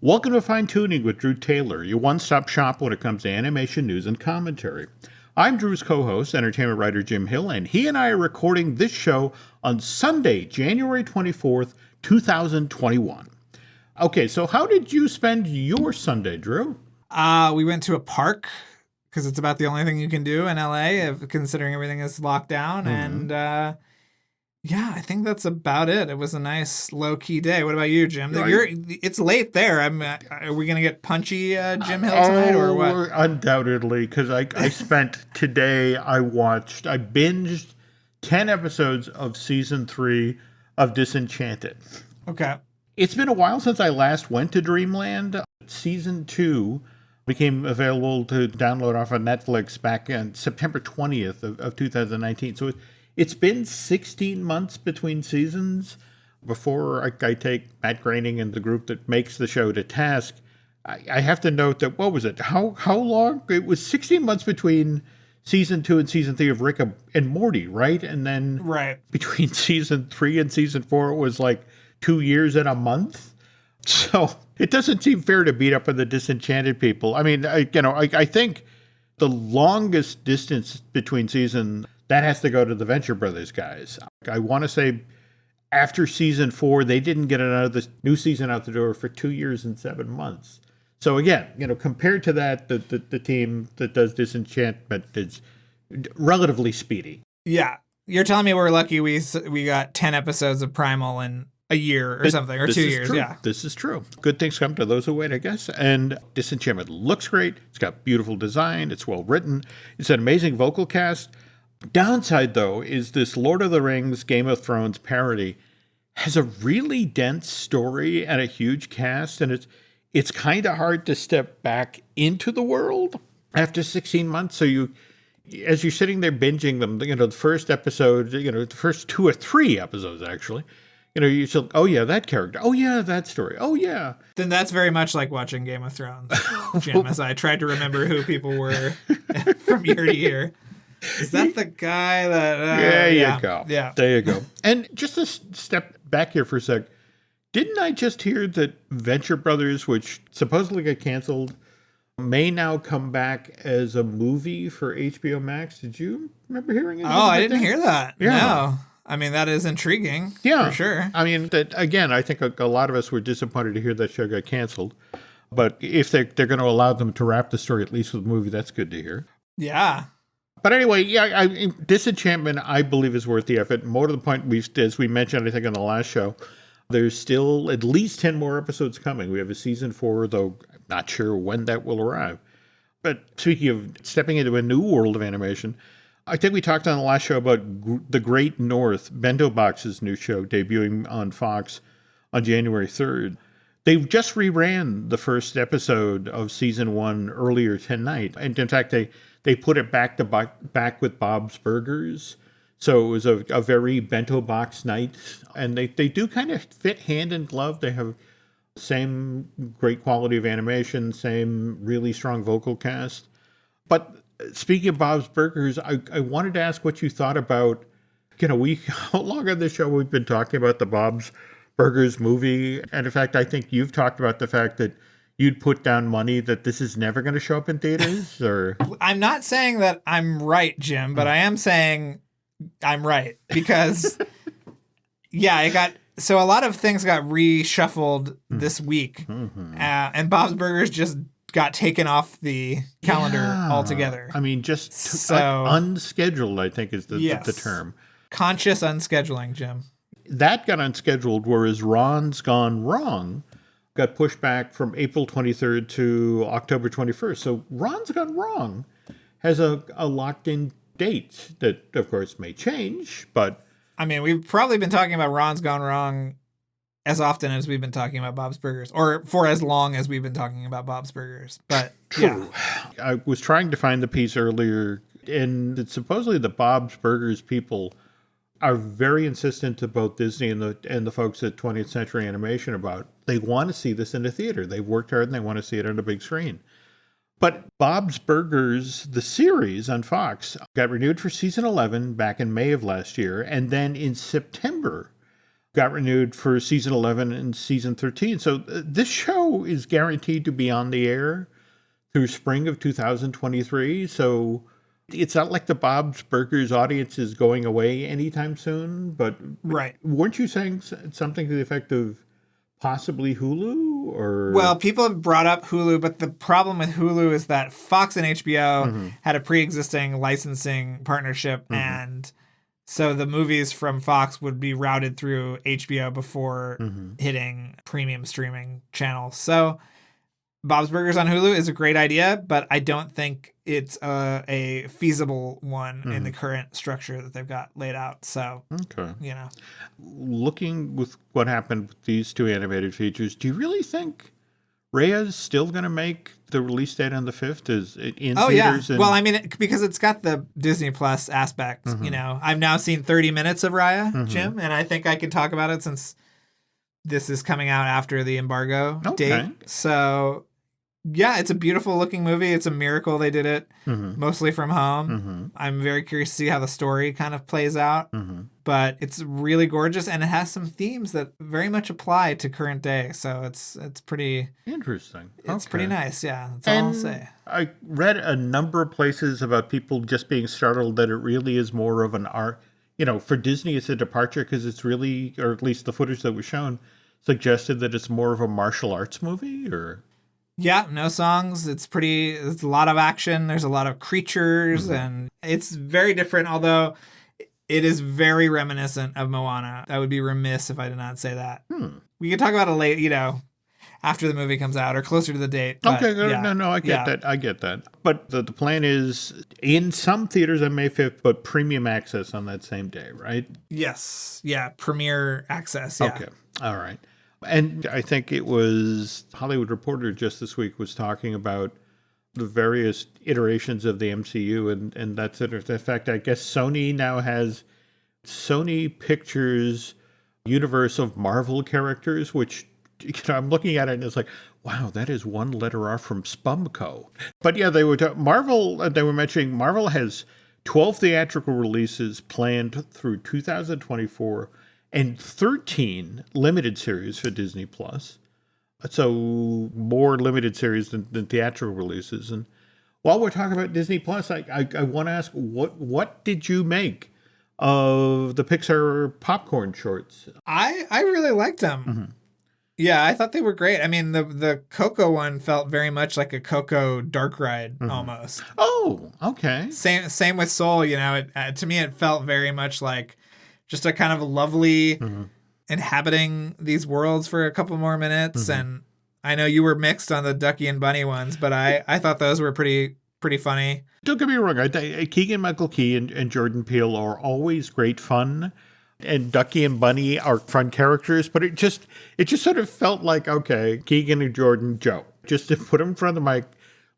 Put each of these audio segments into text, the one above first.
Welcome to Fine Tuning with Drew Taylor, your one-stop shop when it comes to animation news and commentary. I'm Drew's co-host, entertainment writer Jim Hill, and he and I are recording this show on Sunday, January 24th, 2021. Okay, so how did you spend your Sunday, Drew? We went to a park because it's about the only thing you can do in LA, considering everything is locked down. Mm-hmm. And yeah, I think that's about it. It was a nice low-key day. What about you, Jim? It's late there. Are we going to get punchy Jim Hill tonight or what? Undoubtedly, because I spent today, I binged 10 episodes of season 3 of Disenchanted. Okay. It's been a while since I last went to Dreamland. Season 2 became available to download off of Netflix back on September 20th of 2019. So it's been 16 months between seasons. Before I take Matt Groening and the group that makes the show to task, I have to note that, what was it? How long? It was 16 months between season 2 and season 3 of Rick and Morty, right? And then between season 3 and season 4, it was like 2 years and a month. So it doesn't seem fair to beat up on the Disenchanted people. I mean, I think the longest distance between seasons, that has to go to the Venture Brothers guys. I want to say after season 4, they didn't get another new season out the door for 2 years and 7 months. So again, compared to that, the team that does Disenchantment is relatively speedy. Yeah. You're telling me we're lucky we got 10 episodes of Primal in a year or something, or 2 years. True. Yeah. This is true. Good things come to those who wait, I guess. And Disenchantment looks great. It's got beautiful design. It's well written. It's an amazing vocal cast. Downside, though, is this Lord of the Rings, Game of Thrones parody has a really dense story and a huge cast, and it's kind of hard to step back into the world after 16 months. So as you're sitting there binging them, the first episode, the first 2 or 3 episodes, actually, you say, oh yeah, that character. Oh yeah, that story. Oh yeah. Then that's very much like watching Game of Thrones, Jim, as I tried to remember who people were from year to year. Is that the guy that... there you go. Yeah. There you go. And just to step back here for a sec, didn't I just hear that Venture Brothers, which supposedly got canceled, may now come back as a movie for HBO Max? Did you remember hearing it? Oh, I didn't hear that. Yeah. No. I mean, that is intriguing. Yeah. For sure. I mean, again, I think a lot of us were disappointed to hear that show got canceled. But if they're going to allow them to wrap the story, at least with a movie, that's good to hear. Yeah. But anyway, Disenchantment, I believe, is worth the effort. More to the point, as we mentioned, I think, on the last show, there's still at least 10 more episodes coming. We have a season 4, though I'm not sure when that will arrive. But speaking of stepping into a new world of animation, I think we talked on the last show about The Great North, Bento Box's new show, debuting on Fox on January 3rd. They just reran the first episode of season 1 earlier tonight. And in fact, they put it back with Bob's Burgers. So it was a very Bento Box night. And they do kind of fit hand in glove. They have same great quality of animation, same really strong vocal cast. But speaking of Bob's Burgers, I wanted to ask what you thought about, how long on this show we've been talking about the Bob's Burgers movie. And in fact, I think you've talked about the fact that you'd put down money that this is never going to show up in theaters, or... I'm not saying that I'm right, Jim, but I am saying I'm right because, so a lot of things got reshuffled this week, and Bob's Burgers just got taken off the calendar altogether. I mean, just unscheduled, I think is the term. Conscious unscheduling, Jim. That got unscheduled, whereas Ron's Gone Wrong got pushed back from April 23rd to October 21st. So Ron's Gone Wrong has a locked-in date that, of course, may change, but... I mean, we've probably been talking about Ron's Gone Wrong as often as we've been talking about Bob's Burgers, or for as long as we've been talking about Bob's Burgers. But, true. Yeah. I was trying to find the piece earlier, and it's supposedly the Bob's Burgers people are very insistent about Disney and the folks at 20th Century Animation about they want to see this in the theater. They've worked hard and they want to see it on a big screen. But Bob's Burgers, the series on Fox, got renewed for season 11 back in May of last year. And then in September got renewed for season 11 and season 13. So this show is guaranteed to be on the air through spring of 2023. So it's not like the Bob's Burgers audience is going away anytime soon. But Right. weren't you saying something to the effect of possibly Hulu? Or Well, people have brought up Hulu, but the problem with Hulu is that Fox and HBO had a pre-existing licensing partnership, and so the movies from Fox would be routed through HBO before hitting premium streaming channels. So Bob's Burgers on Hulu is a great idea, but I don't think it's a feasible one in the current structure that they've got laid out. So, okay. you know. Looking with what happened with these two animated features, do you really think Rhea's still going to make the release date on the 5th? Is it in theaters? Yeah. Well, I mean, because it's got the Disney Plus aspect, you know. I've now seen 30 minutes of Raya, Jim, and I think I can talk about it since this is coming out after the embargo date. So, yeah, it's a beautiful looking movie. It's a miracle they did it mostly from home. I'm very curious to see how the story kind of plays out. But it's really gorgeous, and it has some themes that very much apply to current day. So it's pretty interesting. It's pretty nice. Yeah, that's all I'll say. I read a number of places about people just being startled that it really is more of an art. You know, for Disney, it's a departure because it's really, or at least the footage that was shown, suggested that it's more of a martial arts movie, or. Yeah, no songs. It's a lot of action. There's a lot of creatures, and it's very different, although it is very reminiscent of Moana. I would be remiss if I did not say that. We can talk about it late, after the movie comes out or closer to the date. But, okay, no, I get that. I get that. But the plan is in some theaters on May 5th, but premium access on that same day, right? Yes. Yeah, premiere access. Yeah. Okay. All right. And I think it was Hollywood Reporter just this week was talking about the various iterations of the MCU, and that's it. In fact, I guess Sony now has Sony Pictures universe of Marvel characters, which I'm looking at it and it's like, wow, that is one letter off from Spumco. But yeah, they were mentioning Marvel has 12 theatrical releases planned through 2024. And 13 limited series for Disney Plus. So more limited series than theatrical releases. And while we're talking about Disney Plus, I want to ask, what did you make of the Pixar popcorn shorts? I really liked them. Yeah, I thought they were great. I mean, the Coco one felt very much like a Coco dark ride almost. Oh, okay. Same with Soul. To me, it felt very much like just a kind of lovely inhabiting these worlds for a couple more minutes. And I know you were mixed on the Ducky and Bunny ones, but I thought those were pretty funny. Don't get me wrong. Keegan-Michael Key and Jordan Peele are always great fun. And Ducky and Bunny are fun characters, but it just sort of felt like, okay, Keegan and Jordan, Joe. Just to put them in front of the mic,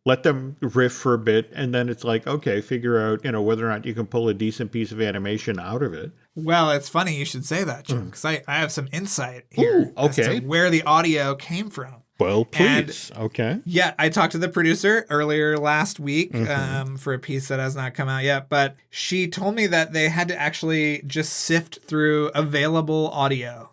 let them riff for a bit, and then it's like, okay, figure out, whether or not you can pull a decent piece of animation out of it. Well, it's funny you should say that, Jim, because I have some insight here as to where the audio came from. Well, please. Okay. Yeah, I talked to the producer earlier last week for a piece that has not come out yet, but she told me that they had to actually just sift through available audio.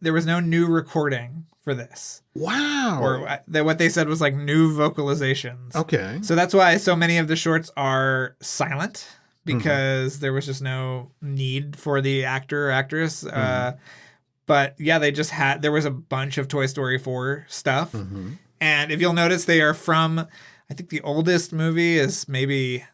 There was no new recording for this. Wow. Or what they said was like new vocalizations. Okay. So that's why so many of the shorts are silent, because there was just no need for the actor or actress. But yeah, there was a bunch of Toy Story 4 stuff. And if you'll notice, they are from, I think the oldest movie is maybe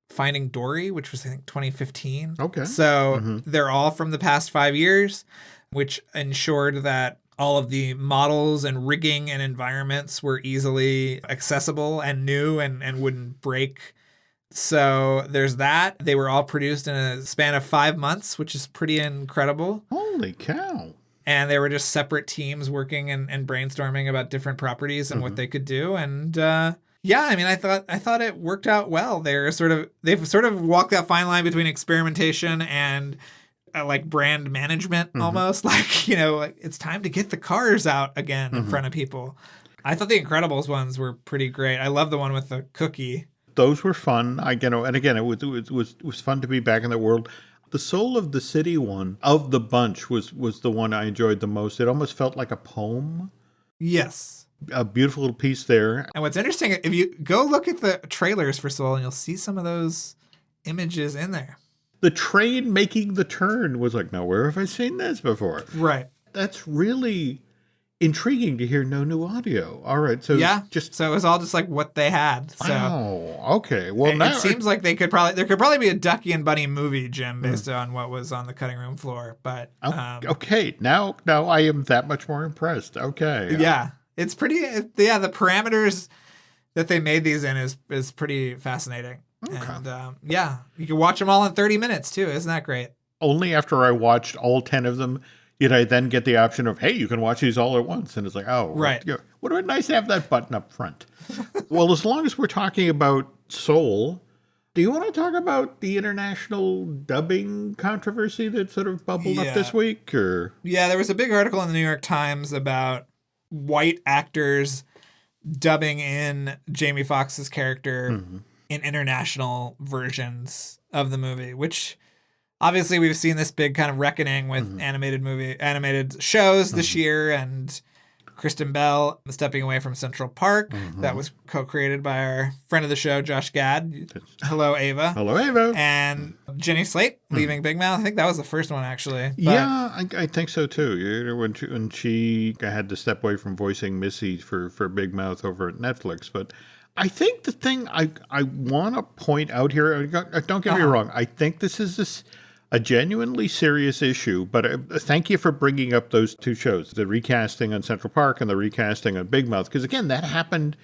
Finding Dory, which was, I think, 2015. Okay. So they're all from the past 5 years, which ensured that all of the models and rigging and environments were easily accessible and new and wouldn't break. So there's that. They were all produced in a span of 5 months, which is pretty incredible. Holy cow. And they were just separate teams working and brainstorming about different properties and what they could do. And yeah, I mean, I thought it worked out well. They've sort of walked that fine line between experimentation and like brand management almost. Like, it's time to get the cars out again in front of people. I thought the Incredibles ones were pretty great. I love the one with the cookie. Those were fun. And again, it was fun to be back in the world. The Soul of the City one of the bunch was the one I enjoyed the most. It almost felt like a poem. Yes. A beautiful little piece there. And what's interesting, if you go look at the trailers for Soul, and you'll see some of those images in there. The train making the turn was like, now where have I seen this before? Right. That's really intriguing to hear no new audio. All right, so Yeah, so it was all just like what they had. So okay. Well, now it seems like there could probably be a Ducky and Bunny movie, Jim, based on what was on the cutting room floor. But okay, now I am that much more impressed. Okay, yeah, it's pretty. Yeah, the parameters that they made these in is pretty fascinating. Okay. And yeah, you can watch them all in 30 minutes too. Isn't that great? Only after I watched all 10 of them did I then get the option of, hey, you can watch these all at once. And it's like, oh, right. Would it be nice to have that button up front? Well, as long as we're talking about Soul, do you want to talk about the international dubbing controversy that sort of bubbled up this week? Or yeah, there was a big article in the New York Times about white actors dubbing in Jamie Foxx's character in international versions of the movie, which obviously we've seen this big kind of reckoning with animated shows this year, and Kristen Bell stepping away from Central Park. That was co-created by our friend of the show, Josh Gad. Hello, Ava. Hello, Ava. And Jenny Slate leaving Big Mouth. I think that was the first one, actually. But yeah, I think so too. When she had to step away from voicing Missy for Big Mouth over at Netflix. But I think the thing I want to point out here, don't get me wrong, I think this is a genuinely serious issue, but thank you for bringing up those two shows, the recasting on Central Park and the recasting on Big Mouth, because again, that happened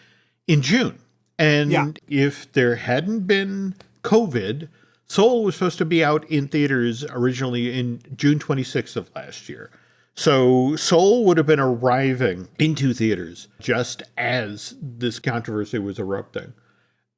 in June. And if there hadn't been COVID, Soul was supposed to be out in theaters originally in June 26th of last year. So Soul would have been arriving into theaters just as this controversy was erupting.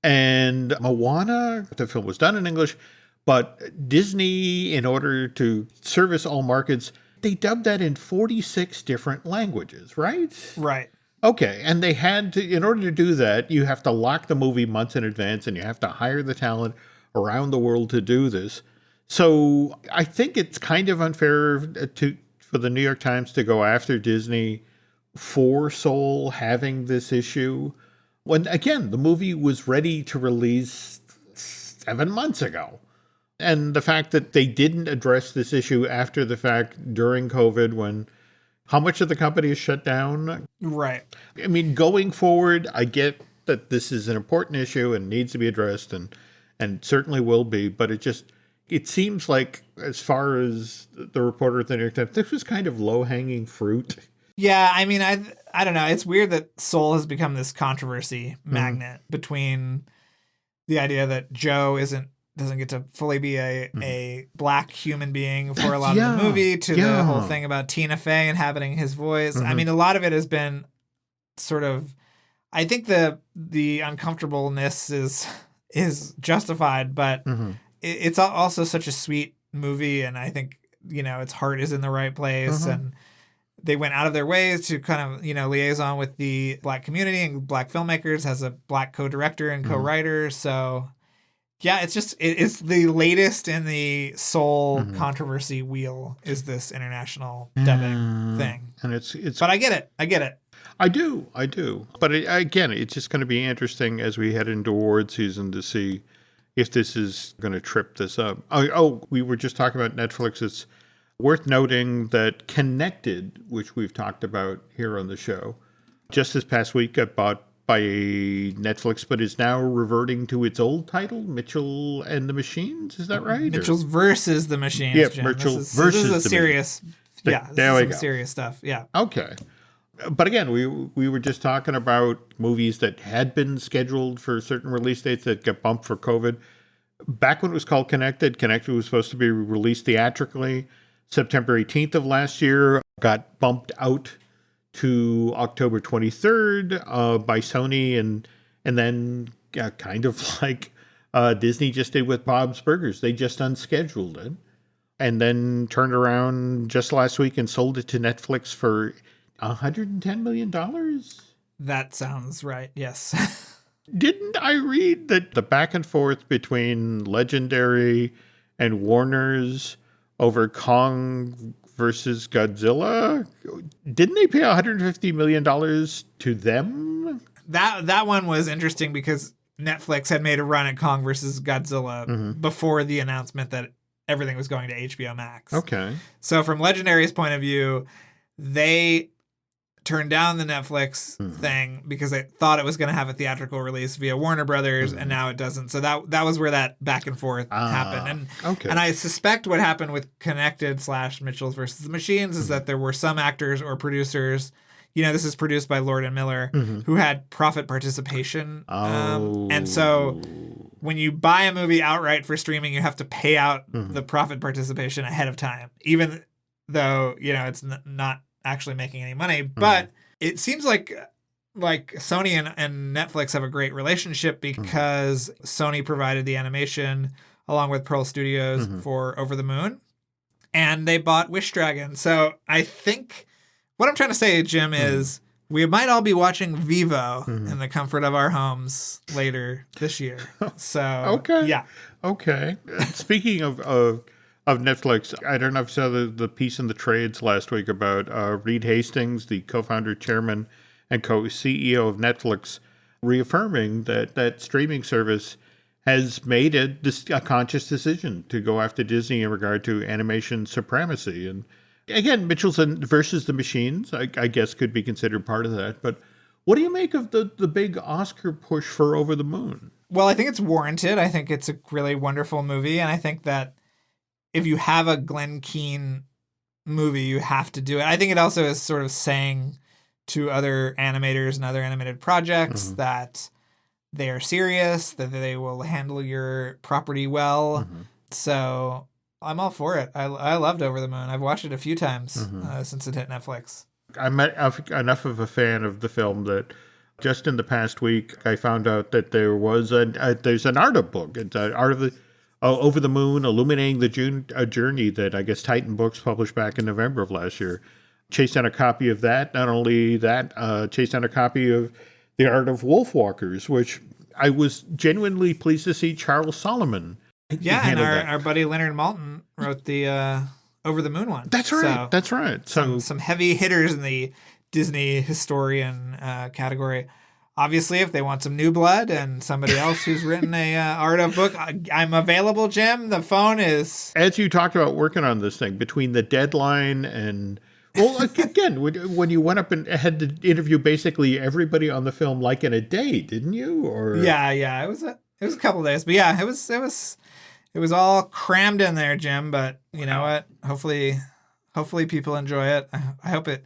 And Moana, the film was done in English, but Disney, in order to service all markets, they dubbed that in 46 different languages, right? Right. Okay, and they had to, in order to do that, you have to lock the movie months in advance, and you have to hire the talent around the world to do this. So I think it's kind of unfair for the New York Times to go after Disney for Soul having this issue, when, again, the movie was ready to release 7 months ago. And the fact that they didn't address this issue after the fact during COVID, when how much of the company is shut down? Right. I mean, going forward, I get that this is an important issue and needs to be addressed, and certainly will be. But it seems like, as far as the reporter at the New York Times, this was kind of low-hanging fruit. Yeah, I mean, I don't know. It's weird that Soul has become this controversy magnet between the idea that Joe doesn't get to fully be a black human being for a lot of the movie, to the whole thing about Tina Fey inhabiting his voice. I mean, a lot of it has been sort of, I think the uncomfortableness is justified, but it's also such a sweet movie, and I think, its heart is in the right place, and they went out of their ways to kind of, liaison with the black community and black filmmakers, has a black co-director and co-writer. So yeah, it's the latest in the Soul controversy wheel, is this international dubbing thing. And it's but I get it. I do. But again, it's just going to be interesting as we head into award season to see if this is going to trip this up. We were just talking about Netflix. It's worth noting that Connected, which we've talked about here on the show, just this past week got bought by Netflix, but is now reverting to its old title, Mitchell and the Machines. Is that right? Mitchell's versus the Machines. Yeah, Jim. Mitchell this versus is a serious. Yeah, there we go. Serious stuff. Yeah. Okay. But again, we were just talking about movies that had been scheduled for certain release dates that got bumped for COVID. Back when it was called Connected was supposed to be released theatrically September 18th of last year, got bumped out to October 23rd by Sony, and then kind of like Disney just did with Bob's Burgers. They just unscheduled it and then turned around just last week and sold it to Netflix for $110 million. That sounds right. Yes. Didn't I read that the back and forth between Legendary and Warner's over Kong versus Godzilla. Didn't they pay $150 million to them? That one was interesting because Netflix had made a run at Kong versus Godzilla before the announcement that everything was going to HBO Max. Okay. So from Legendary's point of view, they turned down the Netflix thing because they thought it was going to have a theatrical release via Warner Brothers, and now it doesn't. So that was where that back and forth happened. And I suspect what happened with Connected / Mitchell's versus the Machines is that there were some actors or producers, this is produced by Lord and Miller, who had profit participation. And so when you buy a movie outright for streaming, you have to pay out the profit participation ahead of time, even though, it's not actually making any money. But it seems like Sony and Netflix have a great relationship because Sony provided the animation along with Pearl Studios for Over the Moon, and they bought Wish Dragon. So I think what I'm trying to say, Jim, is we might all be watching Vivo in the comfort of our homes later this year. So yeah. Okay. Speaking of Netflix, I don't know if you saw the piece in the trades last week about Reed Hastings, the co-founder, chairman, and co-CEO of Netflix, reaffirming that streaming service has made a conscious decision to go after Disney in regard to animation supremacy. And again, Mitchell's versus the Machines, I guess, could be considered part of that. But what do you make of the big Oscar push for Over the Moon? Well, I think it's warranted. I think it's a really wonderful movie, and I think that if you have a Glenn Keane movie, you have to do it. I think it also is sort of saying to other animators and other animated projects that they are serious, that they will handle your property well. So I'm all for it. I loved Over the Moon. I've watched it a few times since it hit Netflix. I'm enough of a fan of the film that just in the past week, I found out that there was there's an art book. It's an art of the Over the Moon, Illuminating the Journey that I guess Titan Books published back in November of last year. Chased down a copy of that. Not only that, chased down a copy of The Art of Wolfwalkers, which I was genuinely pleased to see Charles Solomon. Yeah, and our buddy Leonard Maltin wrote the Over the Moon one. That's right. That's right. So some heavy hitters in the Disney historian category. Obviously, if they want some new blood and somebody else who's written a art of book, I'm available, Jim. The phone is... As you talked about working on this thing, between the deadline and... Well, again, when you went up and had to interview basically everybody on the film like in a day, didn't you? Or Yeah. It was a couple of days. But yeah, it was all crammed in there, Jim. But you know what? Hopefully people enjoy it. I hope it...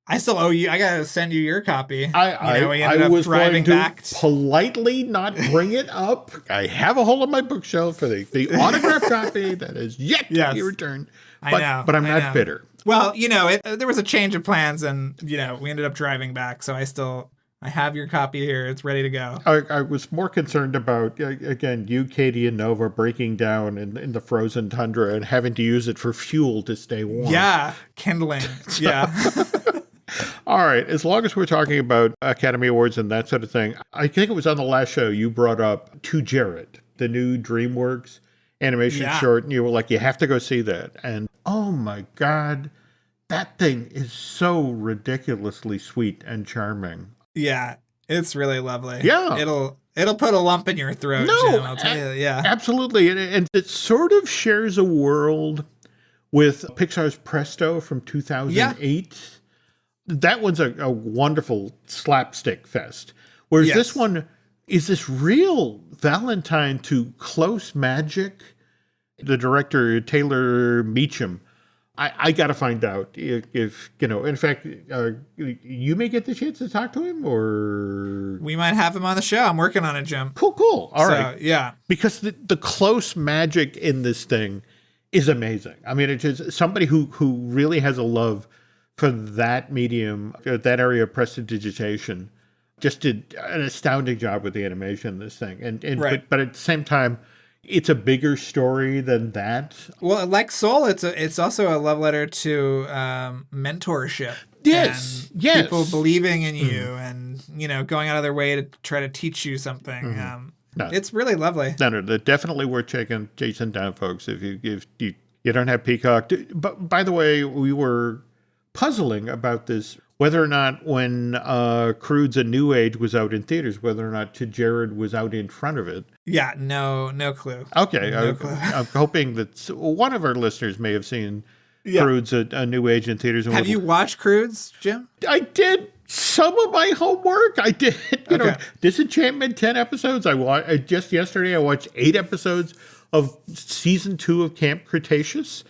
I still owe you. I gotta send you your copy. I was going to politely not bring it up. I have a hole in my bookshelf for the autographed copy that is yet to be returned. But I'm not bitter. Well, there was a change of plans, and we ended up driving back. So I have your copy here. It's ready to go. I was more concerned about again you, Katie, and Nova breaking down in the frozen tundra and having to use it for fuel to stay warm. Yeah, kindling. Yeah. All right. As long as we're talking about Academy Awards and that sort of thing, I think it was on the last show you brought up To Jared, the new DreamWorks animation short, and you were like, you have to go see that. And oh my God, that thing is so ridiculously sweet and charming. Yeah, it's really lovely. Yeah. It'll put a lump in your throat, Jim, I'll tell you. Yeah. Absolutely. And it sort of shares a world with Pixar's Presto from 2008. Yeah. That one's a wonderful slapstick fest. Whereas this one is this real Valentine to close magic. The director, Taylor Meacham, I got to find out if in fact, you may get the chance to talk to him, or we might have him on the show. I'm working on it, Jim. Cool. All right. Yeah. Because the close magic in this thing is amazing. I mean, it's just somebody who really has a love for that medium, that area of prestidigitation, just did an astounding job with the animation in this thing. And right. but at the same time, it's a bigger story than that. Well, like Soul, it's also a love letter to mentorship. Yes. People believing in you and, going out of their way to try to teach you something. No. It's really lovely. No, they're definitely worth chasing down, folks. If you don't have Peacock. But by the way, we were puzzling about this, whether or not when Crude's A New Age was out in theaters, whether or not To Jared was out in front of it. Yeah, no clue. Okay, No clue. I'm hoping that one of our listeners may have seen Crude's A New Age in theaters. Have you watched Crude's, Jim? I did some of my homework. I did, you know, Disenchantment 10 episodes. Just yesterday I watched 8 episodes of season 2 of Camp Cretaceous.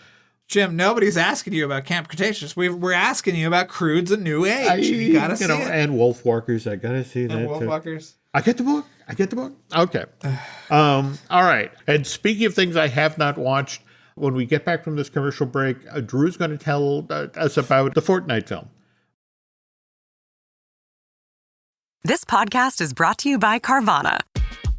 Jim, nobody's asking you about Camp Cretaceous. We're asking you about Crude's A New Age. You gotta see it. And Wolfwalkers. I gotta see that. Wolfwalkers. I get the book. Okay. All right. And speaking of things I have not watched, when we get back from this commercial break, Drew's going to tell us about the Fortnite film. This podcast is brought to you by Carvana.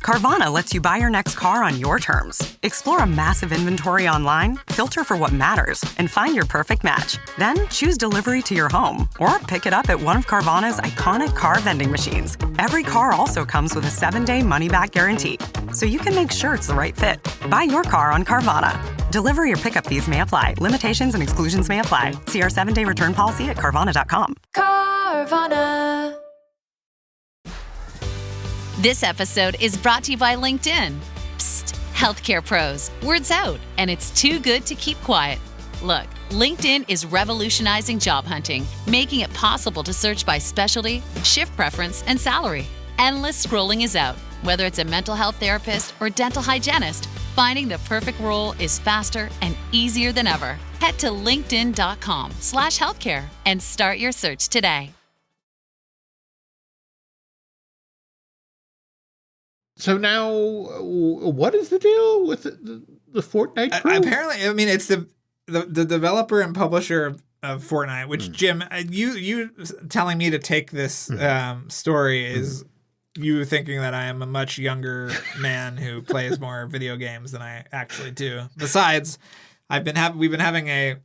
Carvana lets you buy your next car on your terms. Explore a massive inventory online, filter for what matters, and find your perfect match. Then choose delivery to your home or pick it up at one of Carvana's iconic car vending machines. Every car also comes with a 7-day money-back guarantee, so you can make sure it's the right fit. Buy your car on Carvana. Delivery or pickup fees may apply. Limitations and exclusions may apply. See our 7-day return policy at Carvana.com. Carvana. This episode is brought to you by LinkedIn. Psst, healthcare pros, word's out, and it's too good to keep quiet. Look, LinkedIn is revolutionizing job hunting, making it possible to search by specialty, shift preference, and salary. Endless scrolling is out. Whether it's a mental health therapist or dental hygienist, finding the perfect role is faster and easier than ever. Head to linkedin.com/healthcare and start your search today. So now, what is the deal with the Fortnite crew? Apparently, I mean, it's the developer and publisher of Fortnite, which, Jim, you telling me to take this story is you thinking that I am a much younger man who plays more video games than I actually do. Besides, we've been having a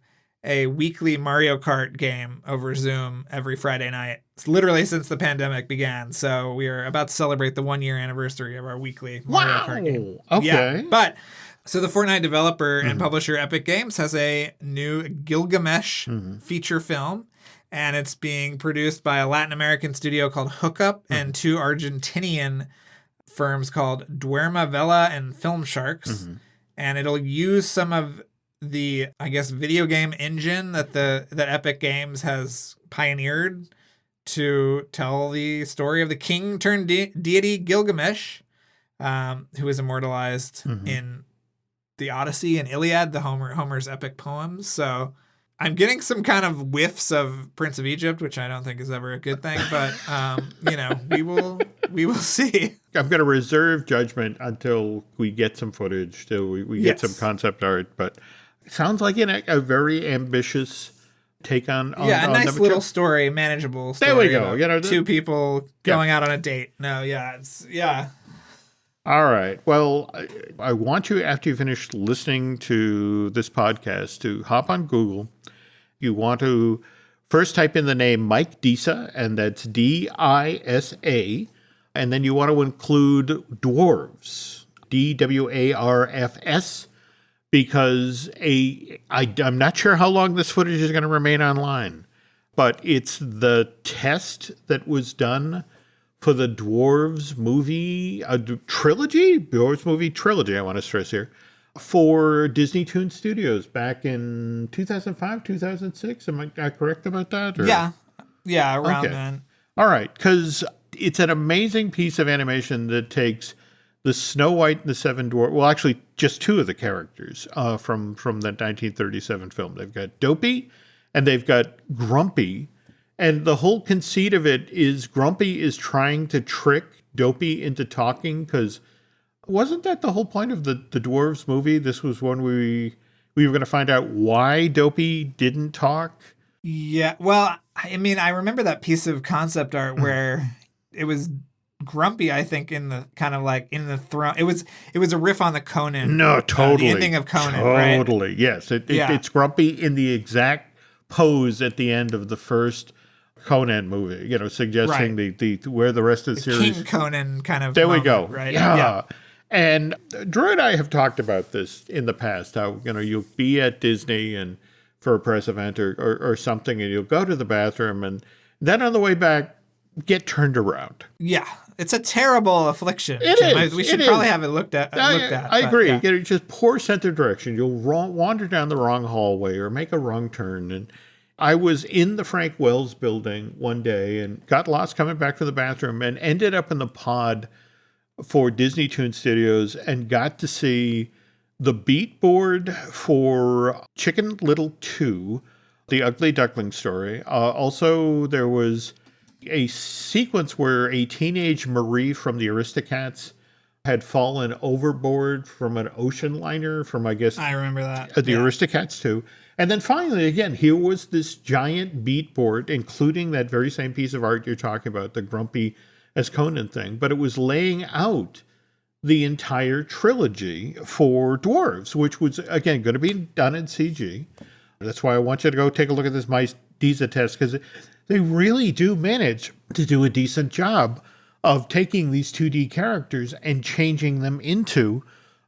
weekly Mario Kart game over Zoom every Friday night. It's literally since the pandemic began. So we are about to celebrate the 1-year anniversary of our weekly Mario Kart game. Okay. Yeah, but so the Fortnite developer and publisher Epic Games has a new Gilgamesh feature film, and it's being produced by a Latin American studio called Hookup and 2 Argentinian firms called Duerma Vela and Film Sharks. And it'll use some of the, I guess, video game engine that Epic Games has pioneered to tell the story of the king turned deity Gilgamesh, who is immortalized in the Odyssey and Iliad, the Homer's epic poems. So I'm getting some kind of whiffs of Prince of Egypt, which I don't think is ever a good thing, but we will see. I'm going to reserve judgment until we get some footage, till we get some concept art, but it sounds like a very ambitious take on a nice little story, manageable story. There we go. 2 people going out on a date. No, All right. Well, I want you, after you finish listening to this podcast, to hop on Google. You want to first type in the name Mike Disa, and that's DISA, and then you want to include dwarves, DWARFS. Because I'm not sure how long this footage is going to remain online, but it's the test that was done for the Dwarves movie trilogy, I want to stress here, for Disney Toon Studios back in 2005, 2006. Am I correct about that? Or? Yeah, around then. All right, because it's an amazing piece of animation that takes the Snow White and the 7 Dwarfs, well, actually, just 2 of the characters from the 1937 film. They've got Dopey and they've got Grumpy. And the whole conceit of it is Grumpy is trying to trick Dopey into talking, because wasn't that the whole point of the Dwarves movie? This was when we were going to find out why Dopey didn't talk. Yeah, well, I mean, I remember that piece of concept art where it was Grumpy, I think, in the kind of like in the throne. It was a riff on the Conan. No, totally. The ending of Conan, right? Totally, yes. It's Grumpy in the exact pose at the end of the first Conan movie, suggesting the where the rest of the series. King Conan kind of. There we moment, go. Right. Yeah. And Drew and I have talked about this in the past, how, you'll be at Disney and for a press event or something, and you'll go to the bathroom, and then on the way back, get turned around. Yeah. It's a terrible affliction. It Jim. is. We should probably have it looked at. I agree. Yeah. Just poor sense of direction. You'll wander down the wrong hallway or make a wrong turn. And I was in the Frank Wells building one day and got lost coming back from the bathroom and ended up in the pod for Disney Toon Studios and got to see the beat board for Chicken Little 2, The Ugly Duckling Story. Also, there was a sequence where a teenage Marie from the Aristocats had fallen overboard from an ocean liner from, I guess, I remember that. The Aristocats 2. And then finally, again, here was this giant beat board, including that very same piece of art you're talking about, the Grumpy as Conan thing, but it was laying out the entire trilogy for dwarves, which was, again, going to be done in CG. That's why I want you to go take a look at this Mice Disa test, because they really do manage to do a decent job of taking these 2D characters and changing them into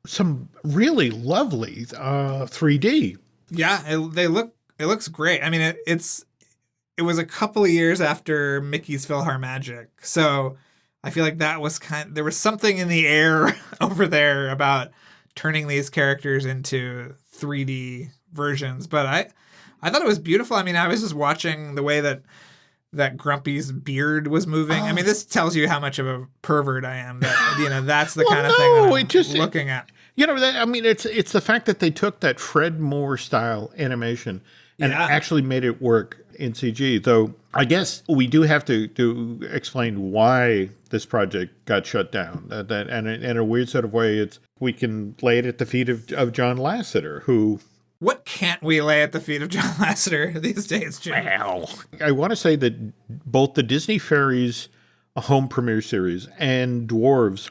some really lovely 3D. Yeah, it looks great. I mean, it was a couple of years after Mickey's PhilharMagic, so I feel like that was there was something in the air over there about turning these characters into 3D versions. But I thought it was beautiful. I mean, I was just watching the way that Grumpy's beard was moving. I mean, this tells you how much of a pervert I am. That that's the kind of thing that I'm looking at. It's the fact that they took that Fred Moore style animation and actually made it work in CG. Though I guess we do have to explain why this project got shut down. And in a weird sort of way, we can lay it at the feet of John Lasseter, who. What can't we lay at the feet of John Lasseter these days, Jim? Well, I want to say that both the Disney Fairies home premiere series and Dwarves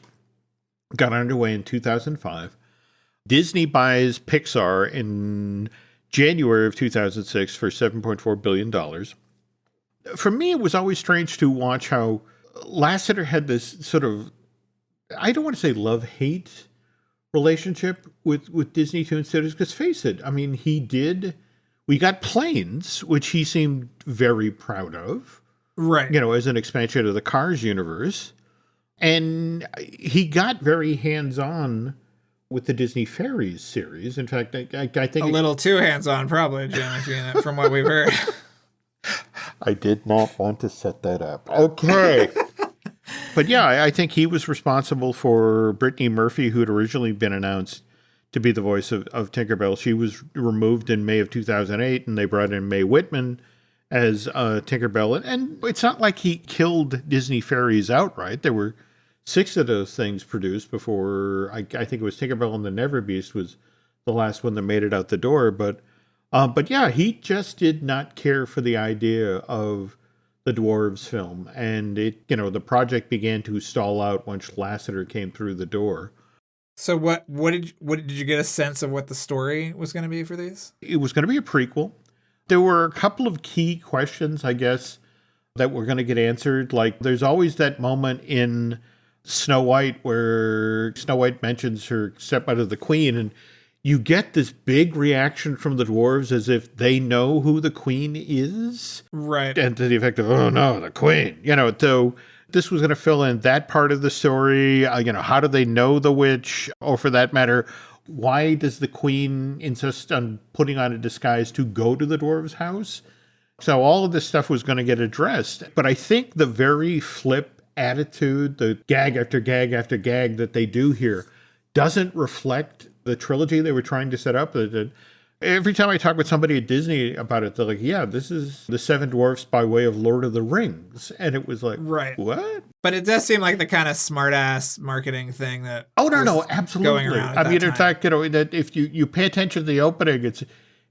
got underway in 2005. Disney buys Pixar in January of 2006 for $7.4 billion. For me, it was always strange to watch how Lasseter had this sort of, I don't want to say love-hate relationship with Disney Toon Studios, because face it, I mean, we got Planes, which he seemed very proud of. Right. As an expansion of the Cars universe. And he got very hands-on with the Disney Fairies series. In fact, I think a little too hands-on, probably, Jim, from what we've heard. I did not want to set that up. Okay. But yeah, I think he was responsible for Brittany Murphy, who had originally been announced to be the voice of Tinkerbell. She was removed in May of 2008, and they brought in Mae Whitman as Tinkerbell. And it's not like he killed Disney Fairies outright. There were 6 of those things produced before, I think it was Tinkerbell and the Never Beast was the last one that made it out the door. But yeah, he just did not care for the idea of the Dwarves film, and the project began to stall out once Lasseter came through the door. So what did you get a sense of what the story was going to be for these? It was going to be a prequel. There were a couple of key questions, I guess, that were going to get answered. Like, there's always that moment in Snow White where Snow White mentions her stepmother, the Queen, and you get this big reaction from the dwarves as if they know who the Queen is. Right. And to the effect of, oh no, the Queen. So this was going to fill in that part of the story. How do they know the witch? Or for that matter, why does the Queen insist on putting on a disguise to go to the dwarves' house? So all of this stuff was going to get addressed. But I think the very flip attitude, the gag after gag after gag that they do here, doesn't reflect the trilogy they were trying to set up. Every time I talk with somebody at Disney about it, they're like, yeah, this is the Seven Dwarfs by way of Lord of the Rings. And it was like, right. What? But it does seem like the kind of smart-ass marketing thing that no, absolutely. Going around I mean, time. In fact, that if you pay attention to the opening,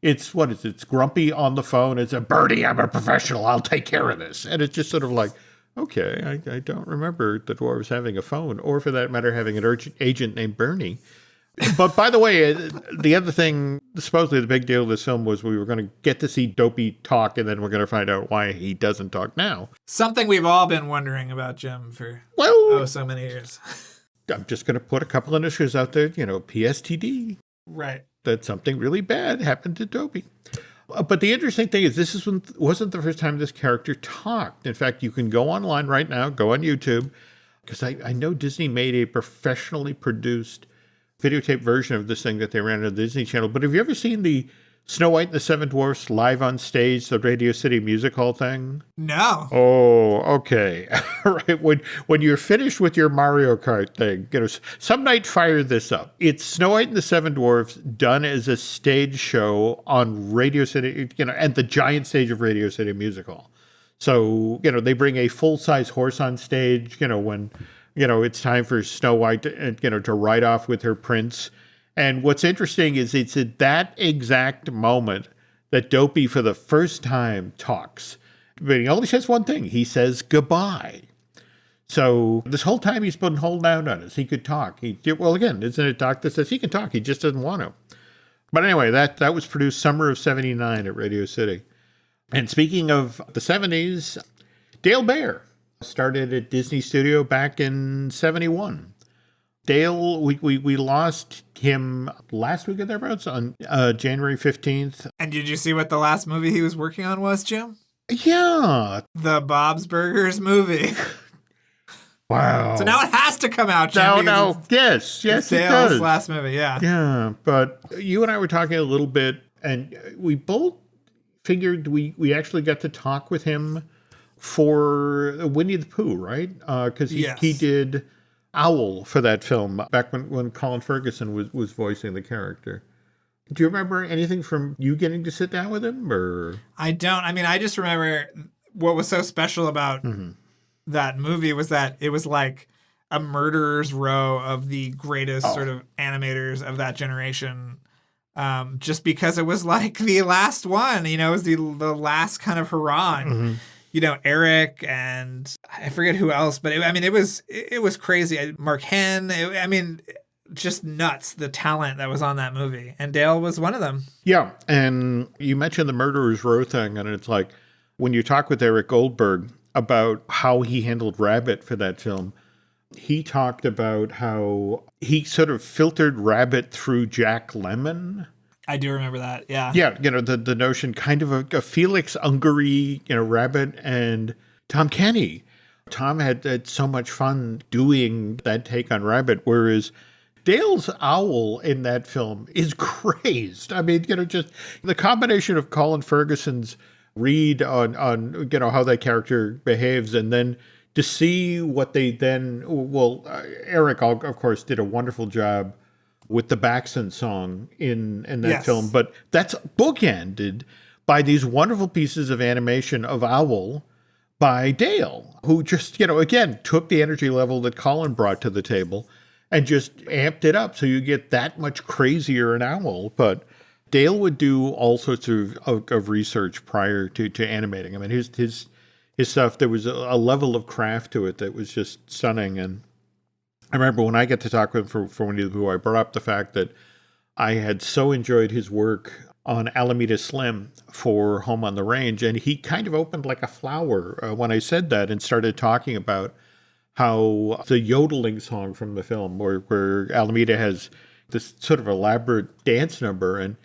it's what is it? It's Grumpy on the phone. It's a Bertie, I'm a professional. I'll take care of this. And it's just sort of like, okay, I don't remember the dwarves having a phone, or for that matter, having an agent named Bernie. But by the way, the other thing, supposedly the big deal of this film was we were going to get to see Dopey talk, and then we're going to find out why he doesn't talk now. Something we've all been wondering about Jim for so many years. I'm just going to put a couple of initiatives out there, PSTD. Right. That something really bad happened to Dopey. But the interesting thing is wasn't the first time this character talked. In fact, you can go online right now, go on YouTube, because I know Disney made a professionally produced videotape version of this thing that they ran on the Disney Channel. But have you ever seen the Snow White and the Seven Dwarfs live on stage, the Radio City Music Hall thing? No. Oh, okay. Right. When you're finished with your Mario Kart thing, some night fire this up. It's Snow White and the Seven Dwarfs done as a stage show on Radio City, and the giant stage of Radio City Music Hall. So, they bring a full-size horse on stage, when it's time for Snow White to ride off with her prince. And what's interesting is it's at that exact moment that Dopey for the first time talks. But he only says one thing. He says goodbye. So this whole time he's been holding out on us. He could talk. Again, isn't it Doc that says he can talk? He just doesn't want to. But anyway, that was produced summer of 79 at Radio City. And speaking of the 70s, Dale Baer started at Disney Studio back in 71. Dale, we lost him last week or thereabouts on January 15th. And did you see what the last movie he was working on was, Jim? Yeah. The Bob's Burgers movie. Wow. So now it has to come out, Jim. No. Yes, it Dale's does. last movie, yeah. Yeah, but you and I were talking a little bit, and we both figured we actually got to talk with him for Winnie the Pooh, right? Because he did Owl for that film back when Colin Ferguson was voicing the character. Do you remember anything from you getting to sit down with him? Or I don't. I mean, I just remember what was so special about that movie was that it was like a murderer's row of the greatest sort of animators of that generation. Just because it was like the last one, it was the last kind of hurrah. And, Eric and I forget who else, but it was crazy. Mark Henn, just nuts, the talent that was on that movie. And Dale was one of them. Yeah. And you mentioned the murderer's row thing. And it's like when you talk with Eric Goldberg about how he handled Rabbit for that film, he talked about how he sort of filtered Rabbit through Jack Lemmon. I do remember that, yeah. Yeah, the notion kind of a Felix Ungary, Rabbit, and Tom Kenny. Tom had so much fun doing that take on Rabbit, whereas Dale's owl in that film is crazed. I mean, just the combination of Colin Ferguson's read on how that character behaves, and then to see what they then, Eric, of course, did a wonderful job with the Baxton song in that film, but that's bookended by these wonderful pieces of animation of Owl by Dale, who just, again, took the energy level that Colin brought to the table and just amped it up so you get that much crazier in Owl. But Dale would do all sorts of research prior to animating. I mean, his stuff, there was a level of craft to it that was just stunning. And I remember when I got to talk with him for Winnie the Pooh, I brought up the fact that I had so enjoyed his work on Alameda Slim for Home on the Range, and he kind of opened like a flower when I said that and started talking about how the yodeling song from the film, where Alameda has this sort of elaborate dance number, and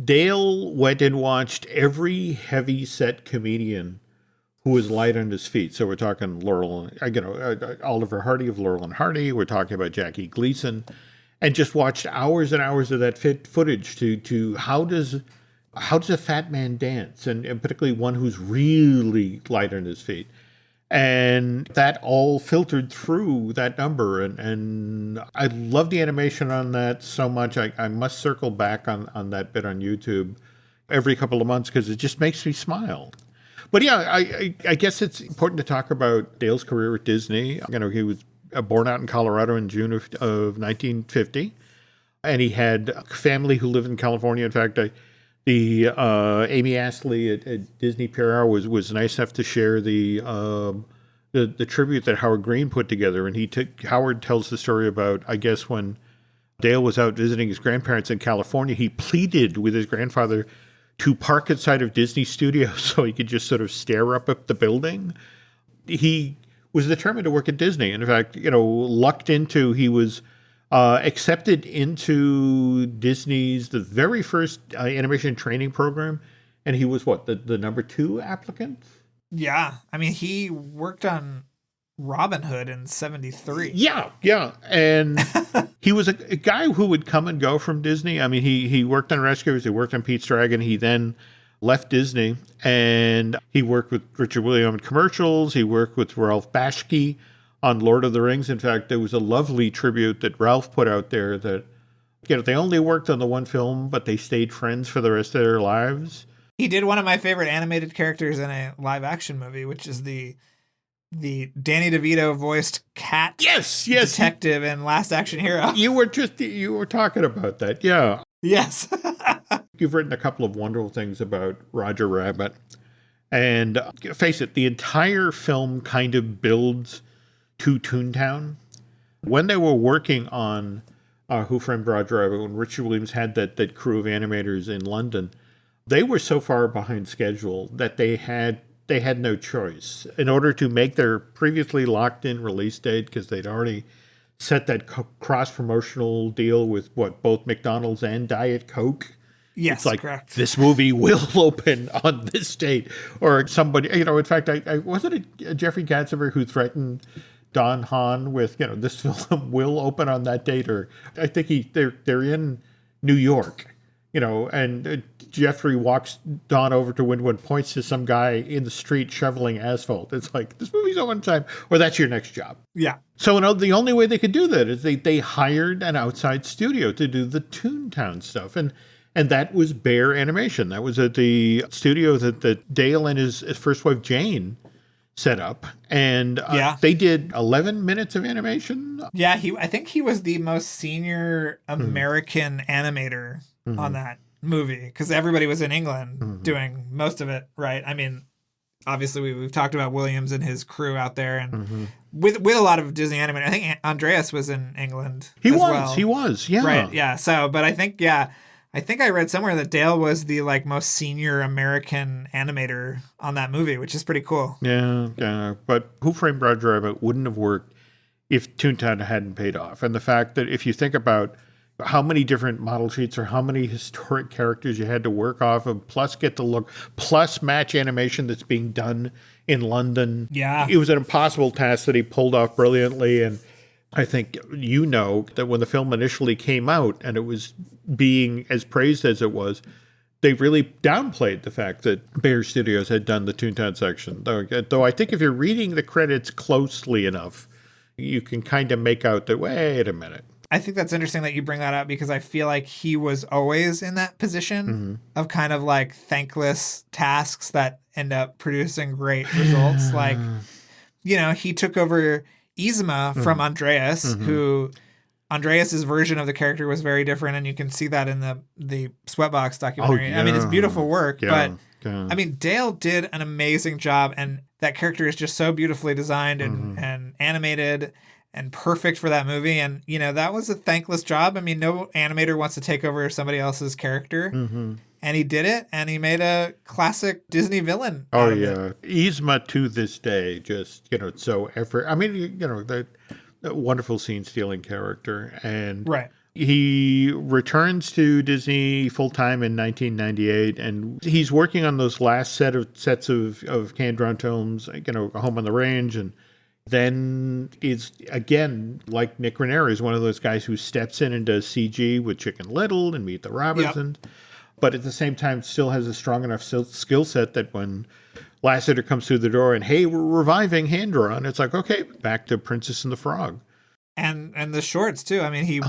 Dale went and watched every heavy set comedian who was light on his feet. So we're talking Oliver Hardy of Laurel and Hardy. We're talking about Jackie Gleason, and just watched hours and hours of that footage to how does a fat man dance, and particularly one who's really light on his feet. And that all filtered through that number. And I love the animation on that so much. I must circle back on that bit on YouTube every couple of months because it just makes me smile. But yeah, I guess it's important to talk about Dale's career at Disney. He was born out in Colorado in June of 1950, and he had a family who lived in California. In fact, the Amy Astley at Disney PR was nice enough to share the tribute that Howard Green put together, and Howard tells the story about, I guess, when Dale was out visiting his grandparents in California. He pleaded with his grandfather to park outside of Disney Studios so he could just sort of stare up at the building. He was determined to work at Disney. In fact, he was accepted into Disney's, the very first animation training program. And he was the number 2 applicant? Yeah. I mean, he worked on Robin Hood in 73. Yeah. And he was a guy who would come and go from Disney. I mean, he worked on Rescuers, he worked on Pete's Dragon. He then left Disney and he worked with Richard Williams in commercials. He worked with Ralph Bakshi on Lord of the Rings. In fact, there was a lovely tribute that Ralph put out there that, they only worked on the one film, but they stayed friends for the rest of their lives. He did one of my favorite animated characters in a live action movie, which is the Danny DeVito voiced cat detective in Last Action Hero. You were talking about that. Yeah. Yes. You've written a couple of wonderful things about Roger Rabbit. And face it, the entire film kind of builds to Toontown. When they were working on Who Framed Roger Rabbit, when Richard Williams had that crew of animators in London, they were so far behind schedule that they had no choice. In order to make their previously locked-in release date, because they'd already set that cross-promotional deal with both McDonald's and Diet Coke. Yes, it's like, correct. This movie will open on this date. Or somebody, in fact, I wasn't it Jeffrey Katzenberg who threatened Don Hahn with, this film will open on that date? Or I think they're in New York, and Jeffrey walks Don over to window and points to some guy in the street shoveling asphalt. It's like, this movie's on time, or that's your next job. Yeah. So the only way they could do that is they hired an outside studio to do the Toontown stuff. And that was Bear Animation. That was at the studio that Dale and his first wife, Jane, set up. And they did 11 minutes of animation. Yeah, I think he was the most senior American animator on that movie, because everybody was in England doing most of it, right? I mean, obviously we've talked about Williams and his crew out there, and with a lot of Disney animators. I think Andreas was in England. He was, yeah. Right, yeah. So, but I think I read somewhere that Dale was the most senior American animator on that movie, which is pretty cool. Yeah. But Who Framed Roger Rabbit wouldn't have worked if Toontown hadn't paid off. And the fact that if you think about how many different model sheets or how many historic characters you had to work off of, plus get the look, plus match animation that's being done in London. Yeah. It was an impossible task that he pulled off brilliantly. And I think that when the film initially came out and it was being as praised as it was, they really downplayed the fact that Bear Studios had done the Toontown section. Though I think if you're reading the credits closely enough, you can kind of make out that, wait a minute. I think that's interesting that you bring that up, because I feel like he was always in that position of kind of thankless tasks that end up producing great results. He took over Yzma from Andreas, who Andreas's version of the character was very different, and you can see that in the Sweatbox documentary. Oh, yeah. I mean, it's beautiful work, but I mean, Dale did an amazing job, and that character is just so beautifully designed and animated and perfect for that movie. And, that was a thankless job. I mean, no animator wants to take over somebody else's character. And he did it, and he made a classic Disney villain out of it. Yzma to this day, just, so effort. I mean, the wonderful scene-stealing character. And he returns to Disney full-time in 1998, and he's working on those last sets of hand-drawn films, Home on the Range, and then is, again, like Nick Ranieri, is one of those guys who steps in and does CG with Chicken Little and Meet the Robinsons, but at the same time still has a strong enough skill set that when Lasseter comes through the door and, hey, we're reviving hand-drawn, it's like, okay, back to Princess and the Frog. And the shorts, too. I mean, he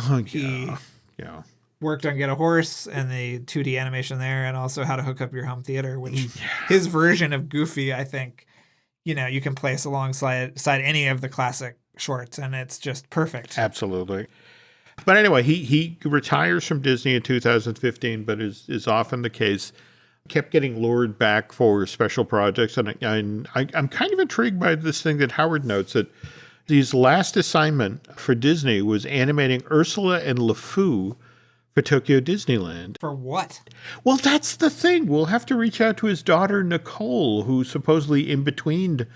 worked on Get a Horse and the 2D animation there, and also How to Hook Up Your Home Theater, which his version of Goofy, I think, you can place alongside any of the classic shorts, and it's just perfect. Absolutely. But anyway, he retires from Disney in 2015, but is often the case, kept getting lured back for special projects. And I'm kind of intrigued by this thing that Howard notes, that His last assignment for Disney was animating Ursula and LeFou for Tokyo Disneyland. For what? Well, that's the thing. We'll have to reach out to his daughter, Nicole, who's supposedly in-betweened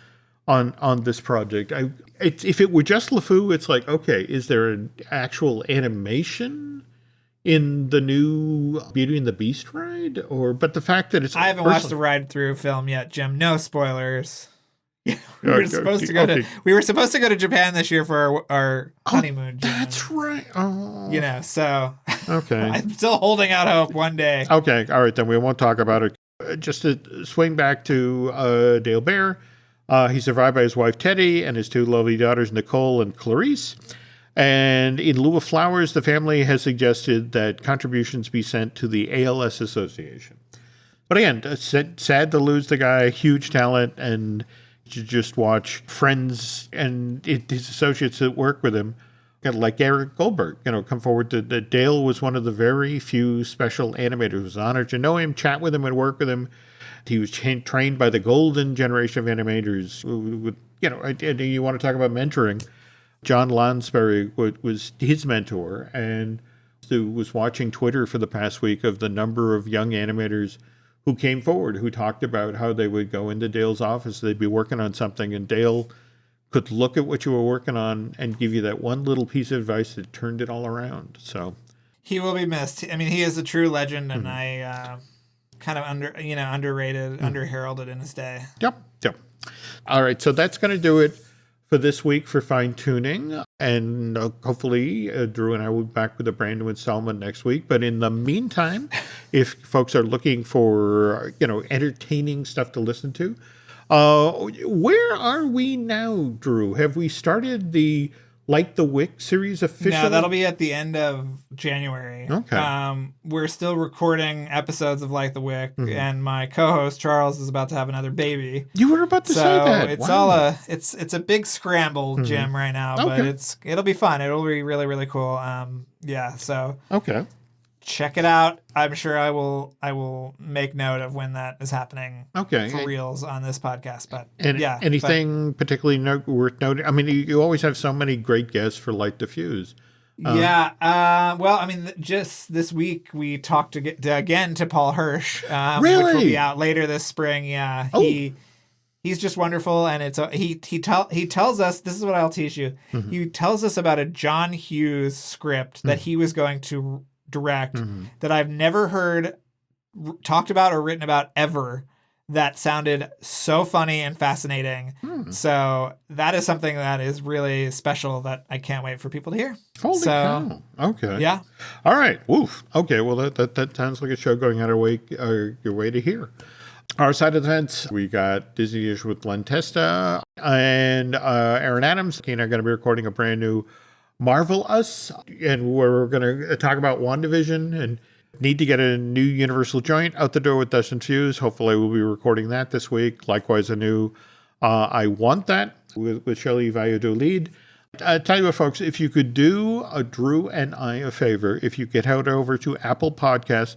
on this project. If it were just LeFou, it's like, okay, is there an actual animation in the new Beauty and the Beast ride? But the fact that it's... I haven't watched the ride through film yet, Jim. No spoilers. We were supposed to go to Japan this year for our honeymoon. Jim. That's right. Oh. So okay. I'm still holding out hope one day. Okay, all right, then we won't talk about it. Just to swing back to Dale Bear, he's survived by his wife Teddy and his two lovely daughters Nicole and Clarice. And in lieu of flowers, the family has suggested that contributions be sent to the ALS Association. But again, sad to lose the guy, huge talent, and to just watch friends and his associates that work with him, like Eric Goldberg, come forward. That Dale was one of the very few special animators. It was an honor to know him, chat with him, and work with him. He was trained by the golden generation of animators. And you want to talk about mentoring. John Lansbury was his mentor, and was watching Twitter for the past week of the number of young animators who came forward, who talked about how they would go into Dale's office, they'd be working on something, and Dale could look at what you were working on and give you that one little piece of advice that turned it all around. So he will be missed. I mean, he is a true legend, and I kind of underrated, under-heralded in his day. Yep. All right, so that's going to do it for this week for Fine Tuning, and hopefully Drew and I will be back with a brand new installment next week. But in the meantime, if folks are looking for entertaining stuff to listen to, where are we now, Drew? Have we started the Light the Wick series officially? No, that'll be at the end of January. Okay. We're still recording episodes of Light the Wick, and my co-host Charles is about to have another baby. You were about to say that. It's wow. it's a big scramble, Jim, right now, but it'll be fun. It'll be really, really cool. So okay. Check it out. I'm sure I will make note of when that is happening. Okay. For reals on this podcast. But anything particularly worth noting? I mean, you always have so many great guests for Light the Fuse. Well, I mean, just this week we talked again to Paul Hirsch, really? Which will be out later this spring. Yeah. Oh. He's just wonderful, and he tells us, this is what I'll teach you. He tells us about a John Hughes script that he was going to direct that I've never heard talked about or written about ever, that sounded so funny and fascinating. So that is something that is really special that I can't wait for people to hear. Holy cow. Okay. Yeah. All right. Woof. Okay. Well, that sounds like a show going out of your way to hear. Our side of the fence, we got Disney-ish with Len Testa and Aaron Adams. He and I are going to be recording a brand new Marvel Us, and we're going to talk about WandaVision and need to get a new Universal joint out the door with Dustin Fuse. Hopefully we'll be recording that this week. Likewise, a new I Want That with Shelley Valladolid. Tell you what, folks, if you could do Drew and I a favor, if you could head over to Apple Podcasts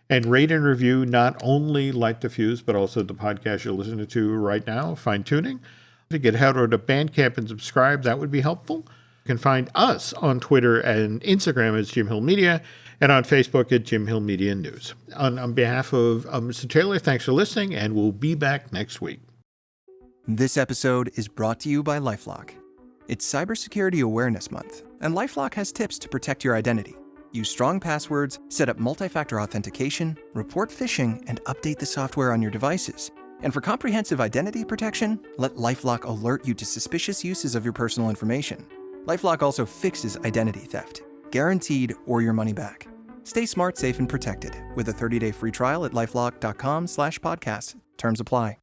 and rate and review not only Light the Fuse, but also the podcast you're listening to right now, Fine Tuning. If you could head over to Bandcamp and subscribe, that would be helpful. You can find us on Twitter and Instagram as Jim Hill Media, and on Facebook at Jim Hill Media News. On behalf of Mr. Taylor, thanks for listening, and we'll be back next week. This episode is brought to you by LifeLock. It's Cybersecurity Awareness Month, and LifeLock has tips to protect your identity. Use strong passwords, set up multi-factor authentication, report phishing, and update the software on your devices. And for comprehensive identity protection, let LifeLock alert you to suspicious uses of your personal information. LifeLock also fixes identity theft, guaranteed or your money back. Stay smart, safe, and protected with a 30-day free trial at LifeLock.com/podcast. Terms apply.